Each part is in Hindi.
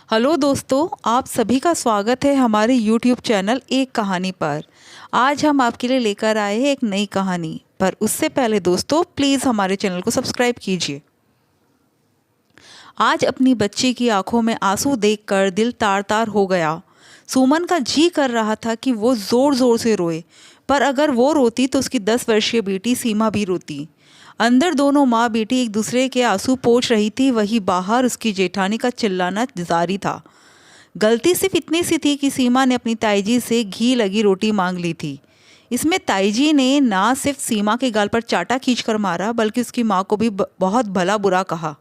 हेलो दोस्तों, आप सभी का स्वागत है हमारे यूट्यूब चैनल एक कहानी पर। आज हम आपके लिए लेकर आए हैं एक नई कहानी। पर उससे पहले दोस्तों, प्लीज़ हमारे चैनल को सब्सक्राइब कीजिए। आज अपनी बच्ची की आंखों में आंसू देखकर दिल तार तार हो गया। सुमन का जी कर रहा था कि वो ज़ोर ज़ोर से रोए, पर अगर वो रोती तो उसकी 10 वर्षीय बेटी सीमा भी रोती। अंदर दोनों माँ बेटी एक दूसरे के आंसू पोंछ रही थी, वहीं बाहर उसकी जेठानी का चिल्लाना जारी था। गलती सिर्फ इतनी सी थी कि सीमा ने अपनी ताईजी से घी लगी रोटी मांग ली थी। इसमें ताईजी ने ना सिर्फ सीमा के गाल पर चाटा खींचकर मारा, बल्कि उसकी माँ को भी बहुत भला बुरा कहा।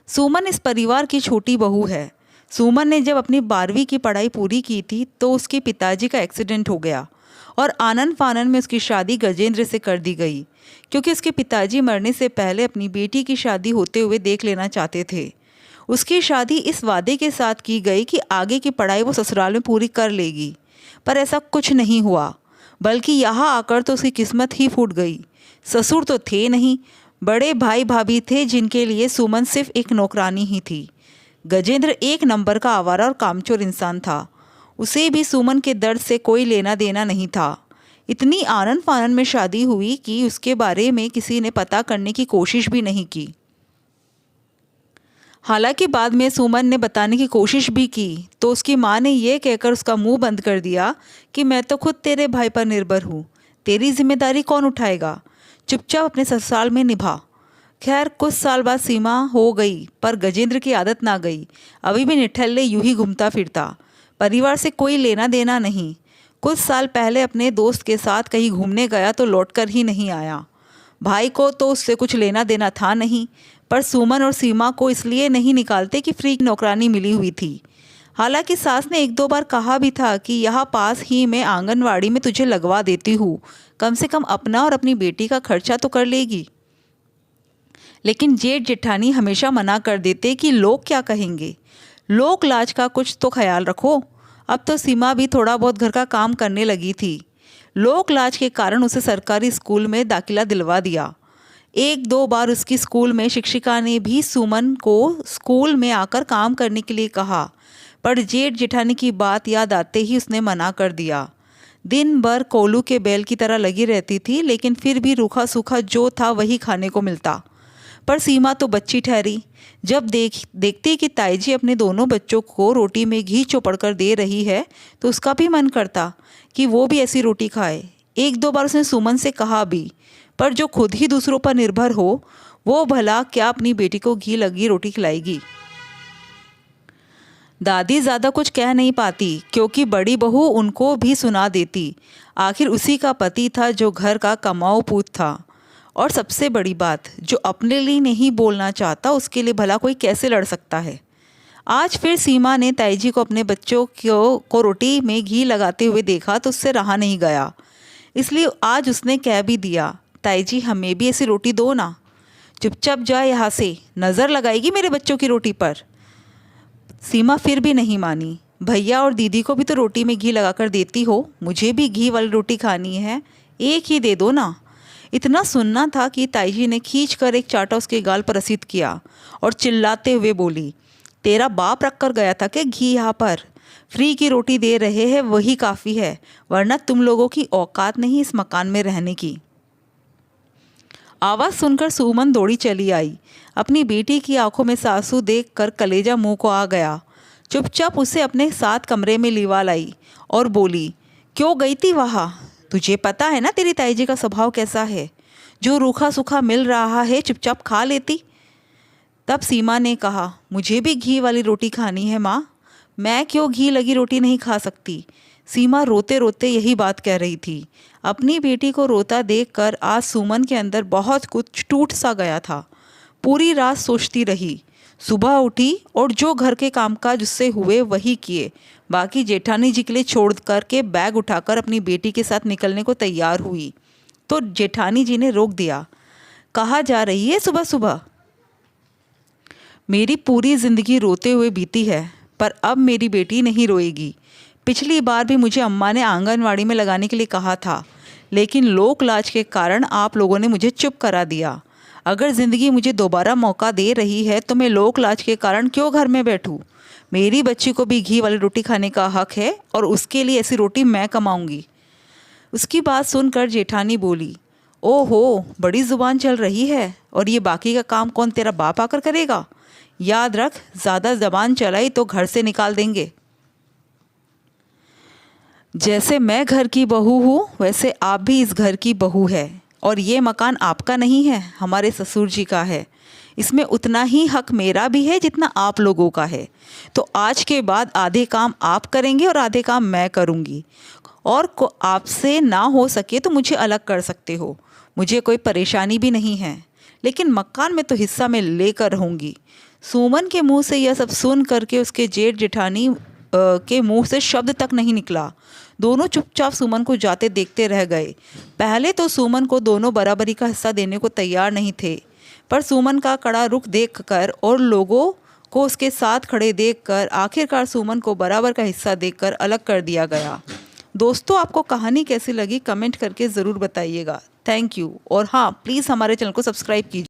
सुमन इस परिवार की छोटी बहू है। सुमन ने जब अपनी 12वीं की पढ़ाई पूरी की थी तो उसके पिताजी का एक्सीडेंट हो गया और आनन फानन में उसकी शादी गजेंद्र से कर दी गई, क्योंकि उसके पिताजी मरने से पहले अपनी बेटी की शादी होते हुए देख लेना चाहते थे। उसकी शादी इस वादे के साथ की गई कि आगे की पढ़ाई वो ससुराल में पूरी कर लेगी, पर ऐसा कुछ नहीं हुआ, बल्कि यहाँ आकर तो उसकी किस्मत ही फूट गई। ससुर तो थे नहीं, बड़े भाई भाभी थे जिनके लिए सुमन सिर्फ एक नौकरानी ही थी। गजेंद्र एक नंबर का आवारा और कामचोर इंसान था। उसे भी सुमन के दर्द से कोई लेना देना नहीं था। इतनी आनन फानन में शादी हुई कि उसके बारे में किसी ने पता करने की कोशिश भी नहीं की। हालांकि बाद में सुमन ने बताने की कोशिश भी की तो उसकी माँ ने यह कहकर उसका मुंह बंद कर दिया कि मैं तो खुद तेरे भाई पर निर्भर हूँ, तेरी जिम्मेदारी कौन उठाएगा, चुपचाप अपने ससुराल में निभा। खैर, कुछ साल बाद सीमा हो गई, पर गजेंद्र की आदत ना गई। अभी भी निठल्ले यूं ही घूमता फिरता, परिवार से कोई लेना देना नहीं। कुछ साल पहले अपने दोस्त के साथ कहीं घूमने गया तो लौटकर ही नहीं आया। भाई को तो उससे कुछ लेना देना था नहीं, पर सुमन और सीमा को इसलिए नहीं निकालते कि फ्री नौकरानी मिली हुई थी। हालांकि सास ने एक दो बार कहा भी था कि यहाँ पास ही में आंगनवाड़ी में तुझे लगवा देती हूँ, कम से कम अपना और अपनी बेटी का खर्चा तो कर लेगी। लेकिन जेठ जेठानी हमेशा मना कर देते कि लोग क्या कहेंगे, लोक लाज का कुछ तो ख्याल रखो। अब तो सीमा भी थोड़ा बहुत घर का काम करने लगी थी। लोक लाज के कारण उसे सरकारी स्कूल में दाखिला दिलवा दिया। एक दो बार उसकी स्कूल में शिक्षिका ने भी सुमन को स्कूल में आकर काम करने के लिए कहा, पर जेठ जेठानी की बात याद आते ही उसने मना कर दिया। दिन भर कोलू के बैल की तरह लगी रहती थी, लेकिन फिर भी रूखा सूखा जो था वही खाने को मिलता। पर सीमा तो बच्ची ठहरी। जब देखती कि ताईजी अपने दोनों बच्चों को रोटी में घी चोपड़ कर दे रही है तो उसका भी मन करता कि वो भी ऐसी रोटी खाए। एक दो बार उसने सुमन से कहा भी, पर जो खुद ही दूसरों पर निर्भर हो वो भला क्या अपनी बेटी को घी लगी रोटी खिलाएगी। दादी ज़्यादा कुछ कह नहीं पाती, क्योंकि बड़ी बहू उनको भी सुना देती। आखिर उसी का पति था जो घर का कमाऊ पूत था। और सबसे बड़ी बात, जो अपने लिए नहीं बोलना चाहता उसके लिए भला कोई कैसे लड़ सकता है। आज फिर सीमा ने ताईजी को अपने बच्चों को रोटी में घी लगाते हुए देखा तो उससे रहा नहीं गया। इसलिए आज उसने कह भी दिया, ताईजी हमें भी ऐसी रोटी दो ना। चुपचाप जा यहाँ से, नज़र लगाएगी मेरे बच्चों की रोटी पर। सीमा फिर भी नहीं मानी। भैया और दीदी को भी तो रोटी में घी लगाकर देती हो, मुझे भी घी वाली रोटी खानी है, एक ही दे दो ना। इतना सुनना था कि ताईजी ने खींच कर एक चाटा उसके गाल पर रसीद किया और चिल्लाते हुए बोली, तेरा बाप रख कर गया था कि घी यहाँ पर फ्री की रोटी दे रहे हैं वही काफ़ी है, वरना तुम लोगों की औकात नहीं इस मकान में रहने की। आवाज़ सुनकर सुमन दौड़ी चली आई। अपनी बेटी की आंखों में आंसू देख कर कलेजा मुंह को आ गया। चुपचाप उसे अपने साथ कमरे में लिवा लाई और बोली, क्यों गई थी वहाँ? तुझे पता है ना तेरी ताईजी का स्वभाव कैसा है, जो रूखा सूखा मिल रहा है चुपचाप खा लेती। तब सीमा ने कहा, मुझे भी घी वाली रोटी खानी है माँ, मैं क्यों घी लगी रोटी नहीं खा सकती। सीमा रोते रोते यही बात कह रही थी। अपनी बेटी को रोता देखकर आज सुमन के अंदर बहुत कुछ टूट सा गया था। पूरी रात सोचती रही। सुबह उठी और जो घर के कामकाज उससे हुए वही किए। बाकी जेठानी जी के लिए छोड़ करके बैग उठाकर अपनी बेटी के साथ निकलने को तैयार हुई तो जेठानी जी ने रोक दिया। कहाँ जा रही है सुबह सुबह? मेरी पूरी ज़िंदगी रोते हुए बीती है, पर अब मेरी बेटी नहीं रोएगी। पिछली बार भी मुझे अम्मा ने आंगनवाड़ी में लगाने के लिए कहा था, लेकिन लोक लाज के कारण आप लोगों ने मुझे चुप करा दिया। अगर ज़िंदगी मुझे दोबारा मौका दे रही है तो मैं लोक लाज के कारण क्यों घर में बैठूं? मेरी बच्ची को भी घी वाली रोटी खाने का हक है और उसके लिए ऐसी रोटी मैं कमाऊंगी। उसकी बात सुनकर जेठानी बोली, ओहो, बड़ी ज़ुबान चल रही है, और ये बाकी का काम कौन तेरा बाप आकर करेगा? याद रख, ज़्यादा ज़बान चलाई तो घर से निकाल देंगे। जैसे मैं घर की बहू हूँ वैसे आप भी इस घर की बहू है, और ये मकान आपका नहीं है, हमारे ससुर जी का है। इसमें उतना ही हक मेरा भी है जितना आप लोगों का है। तो आज के बाद आधे काम आप करेंगे और आधे काम मैं करूँगी, और आपसे ना हो सके तो मुझे अलग कर सकते हो, मुझे कोई परेशानी भी नहीं है, लेकिन मकान में तो हिस्सा मैं लेकर रहूँगी। सुमन के मुंह से यह सब सुन करके उसके जेठ जेठानी के मुंह से शब्द तक नहीं निकला। दोनों चुपचाप सुमन को जाते देखते रह गए। पहले तो सुमन को दोनों बराबरी का हिस्सा देने को तैयार नहीं थे, पर सुमन का कड़ा रुख देखकर और लोगों को उसके साथ खड़े देखकर आखिरकार सुमन को बराबर का हिस्सा देकर अलग कर दिया गया। दोस्तों, आपको कहानी कैसी लगी कमेंट करके ज़रूर बताइएगा। Thank you. और हाँ, प्लीज़ हमारे चैनल को सब्सक्राइब कीजिए।